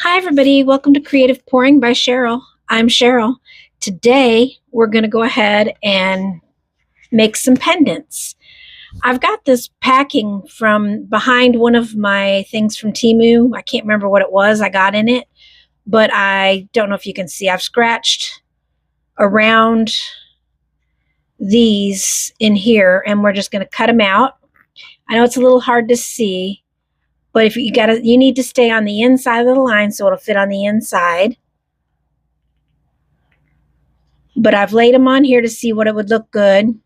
Hi, everybody. Welcome to Creative Pouring by Cheryl. I'm Cheryl. Today, we're going to go ahead and make some pendants. I've got this packing from behind one of my things from Temu. I can't remember what it was I got in it, but I don't know if you can see. I've scratched around these in here, and we're just going to cut them out. I know it's a little hard to see, but if you need to stay on the inside of the line so it'll fit on the inside. But I've laid them on here to see what it would look good.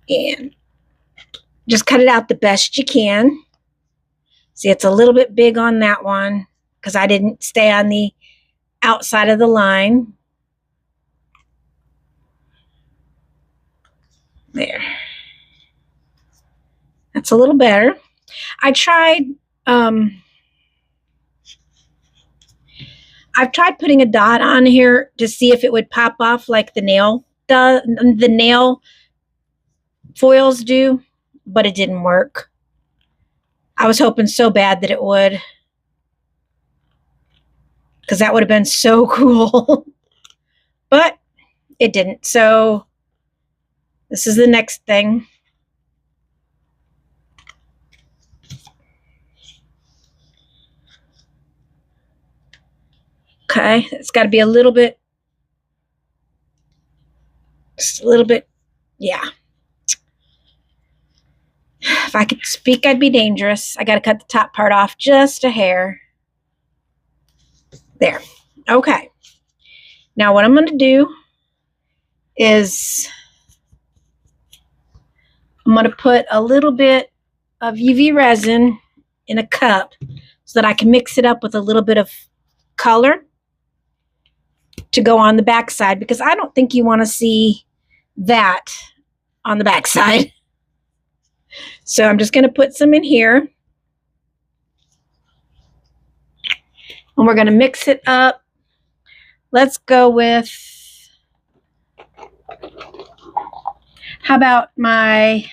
And just cut it out the best you can. See, it's a little bit big on that one because I didn't stay on the outside of the line. There. That's a little better. I've tried putting a dot on here to see if it would pop off like the nail foils do, but it didn't work. I was hoping so bad that it would, because that would have been so cool. But it didn't. So this is the next thing. Okay, it's got to be a little bit, just a little bit, yeah. If I could speak, I'd be dangerous. I got to cut the top part off just a hair. There. Okay. Now what I'm going to do is I'm going to put a little bit of UV resin in a cup so that I can mix it up with a little bit of color to go on the back side, because I don't think you want to see that on the back side. So I'm just going to put some in here. And we're going to mix it up. Let's go with, how about my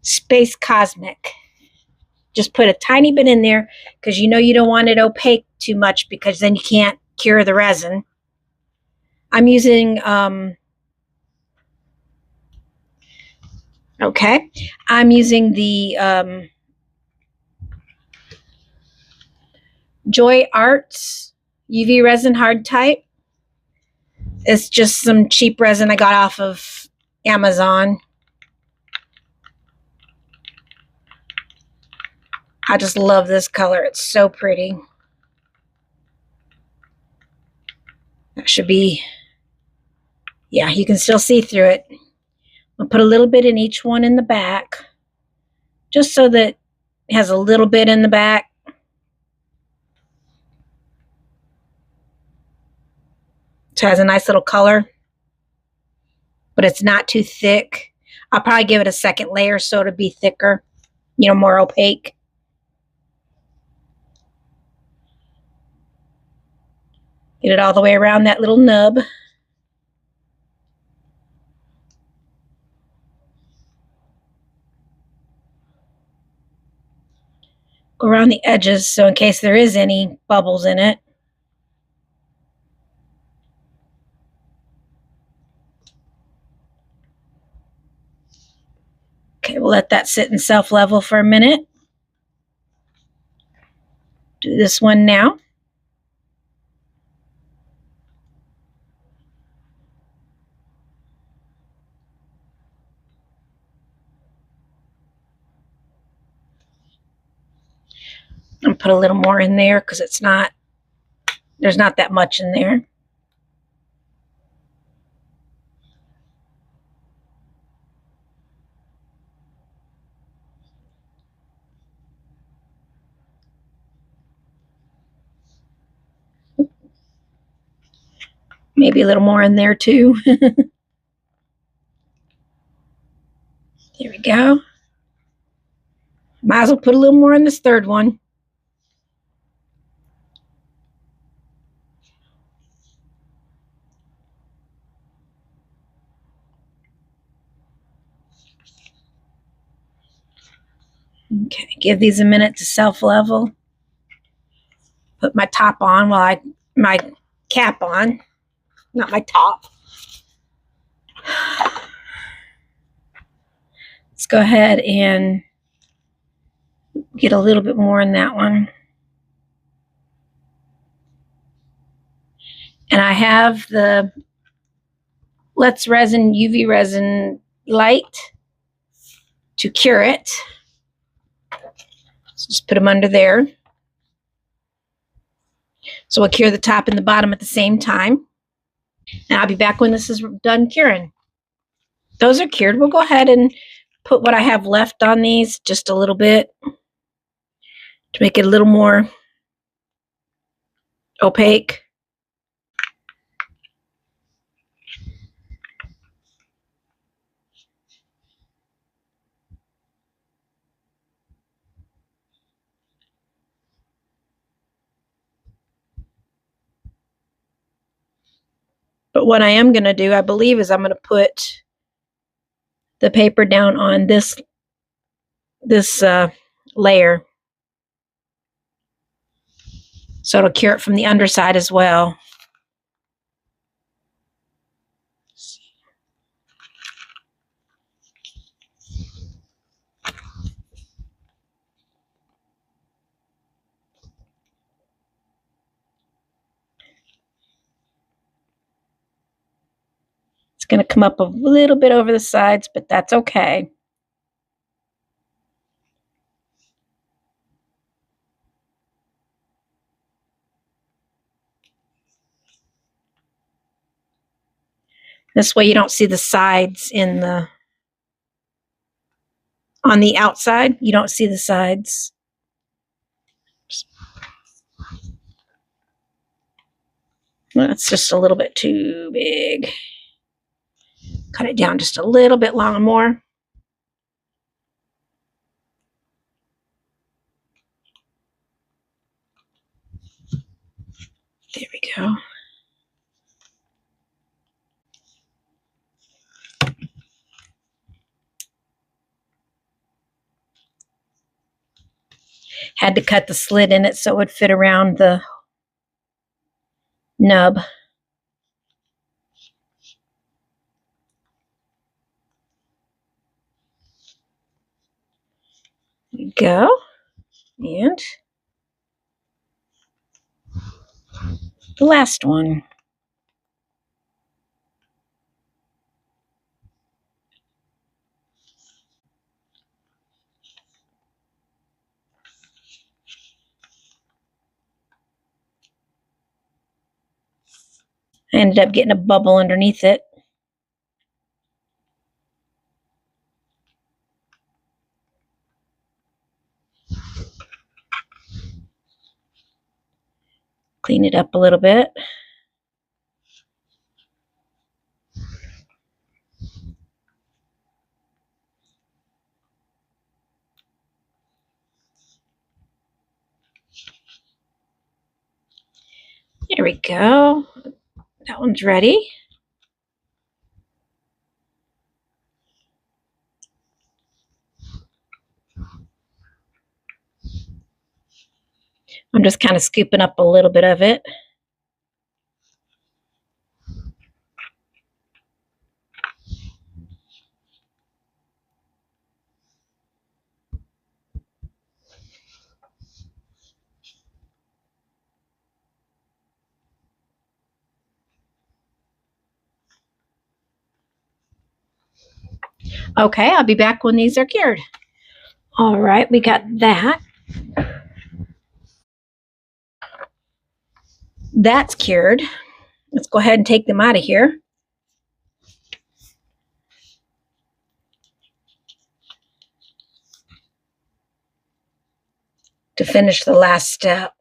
Space Cosmic? Just put a tiny bit in there because you know you don't want it opaque too much, because then you can't cure the resin. I'm using, I'm using the Joy Arts UV resin hard type. It's just some cheap resin I got off of Amazon. I just love this color. It's so pretty. That should be, yeah, you can still see through it. I'll put a little bit in each one in the back, just so that it has a little bit in the back. So it has a nice little color, but it's not too thick. I'll probably give it a second layer so it'll be thicker, you know, more opaque. Get it all the way around that little nub. Go around the edges so in case there is any bubbles in it. Okay, we'll let that sit in self-level for a minute. Do this one now. I'll put a little more in there because there's not that much in there. Maybe a little more in there too. There we go. Might as well put a little more in this third one. Okay, give these a minute to self-level. Put my top on while my cap on, not my top. Let's go ahead and get a little bit more in that one. And I have the Let's Resin UV Resin light to cure it. So just put them under there. So we'll cure the top and the bottom at the same time. And I'll be back when this is done curing. Those are cured. We'll go ahead and put what I have left on these, just a little bit, to make it a little more opaque. But what I am going to do, I believe, is I'm going to put the paper down on this layer, so it'll cure it from the underside as well. It's going to come up a little bit over the sides, but that's okay. This way you don't see the sides on the outside. You don't see the sides. That's just a little bit too big. Cut it down just a little bit long more. There we go. Had to cut the slit in it so it would fit around the nub. There you go. And the last one. I ended up getting a bubble underneath it. Clean it up a little bit. There we go. That one's ready. I'm just kind of scooping up a little bit of it. Okay, I'll be back when these are cured. All right, we got that. That's cured. Let's go ahead and take them out of here. To finish the last step.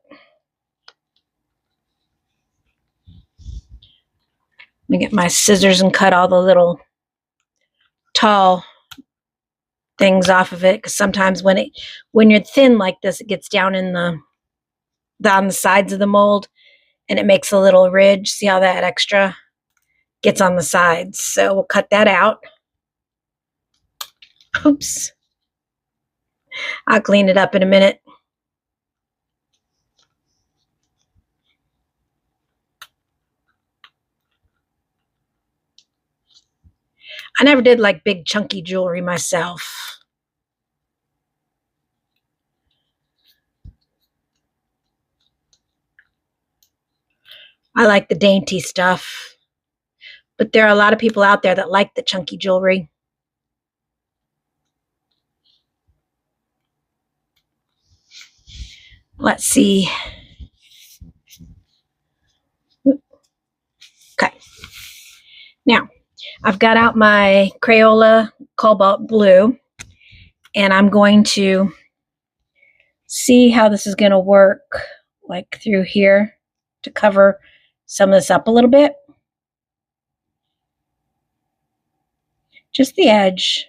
Let me get my scissors and cut all the little tall things off of it, because sometimes when you're thin like this, it gets down in on the sides of the mold and it makes a little ridge. See how that extra gets on the sides? So we'll cut that out. Oops. I'll clean it up in a minute. I never did like big chunky jewelry myself. I like the dainty stuff. But there are a lot of people out there that like the chunky jewelry. Let's see. Okay. Now, I've got out my Crayola Cobalt Blue, and I'm going to see how this is going to work, like through here, to cover some of this up a little bit. Just the edge.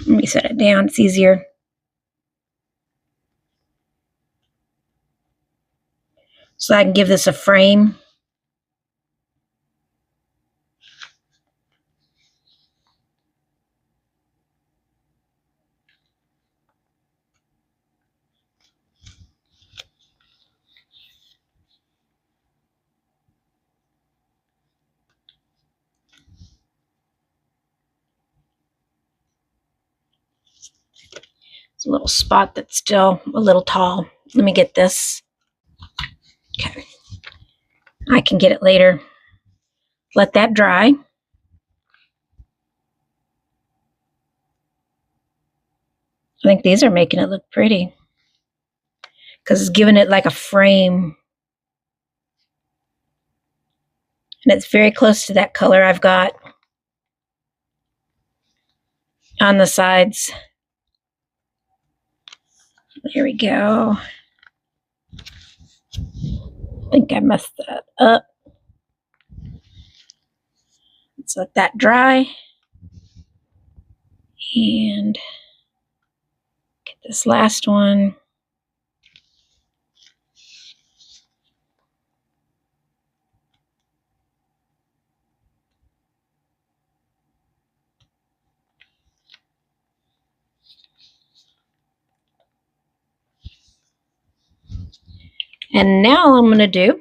Let me set it down, it's easier. So I can give this a frame. It's a little spot that's still a little tall. Let me get this. Okay. I can get it later. Let that dry. I think these are making it look pretty because it's giving it like a frame. And it's very close to that color I've got on the sides. There we go. I think I messed that up. Let's let that dry. And get this last one. And now all I'm going to do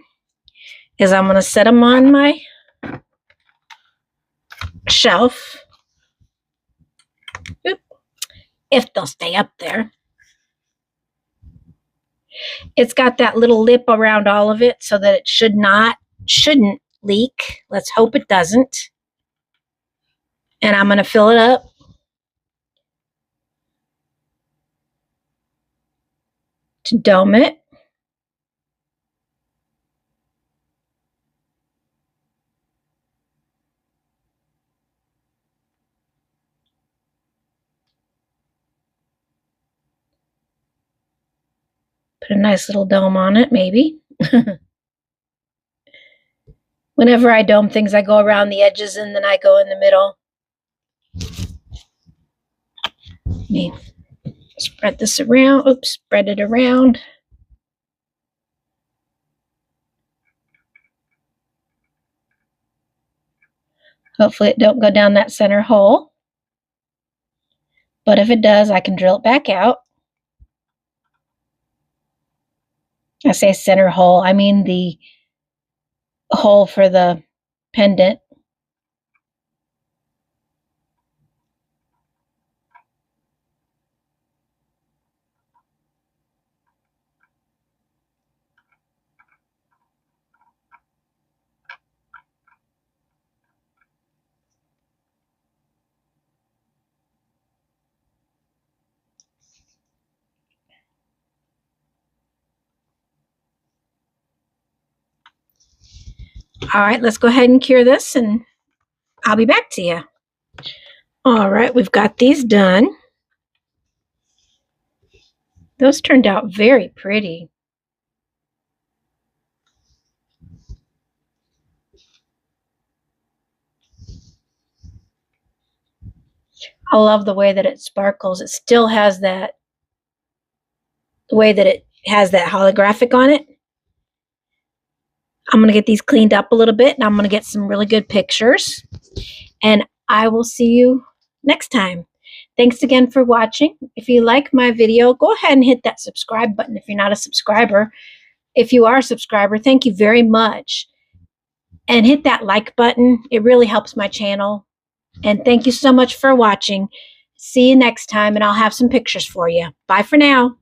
is I'm going to set them on my shelf. Oop. If they'll stay up there. It's got that little lip around all of it so that it shouldn't leak. Let's hope it doesn't. And I'm going to fill it up. To dome it. Put a nice little dome on it, maybe. Whenever I dome things, I go around the edges and then I go in the middle. Let me spread this around. Oops, spread it around. Hopefully it don't go down that center hole. But if it does, I can drill it back out. I say center hole, I mean the hole for the pendant. All right, let's go ahead and cure this and I'll be back to you. All right, we've got these done. Those turned out very pretty. I love the way that it sparkles. It still has that, the way that it has that holographic on it. I'm going to get these cleaned up a little bit and I'm going to get some really good pictures. And I will see you next time. Thanks again for watching. If you like my video, go ahead and hit that subscribe button if you're not a subscriber. If you are a subscriber, thank you very much. And hit that like button. It really helps my channel. And thank you so much for watching. See you next time, and I'll have some pictures for you. Bye for now.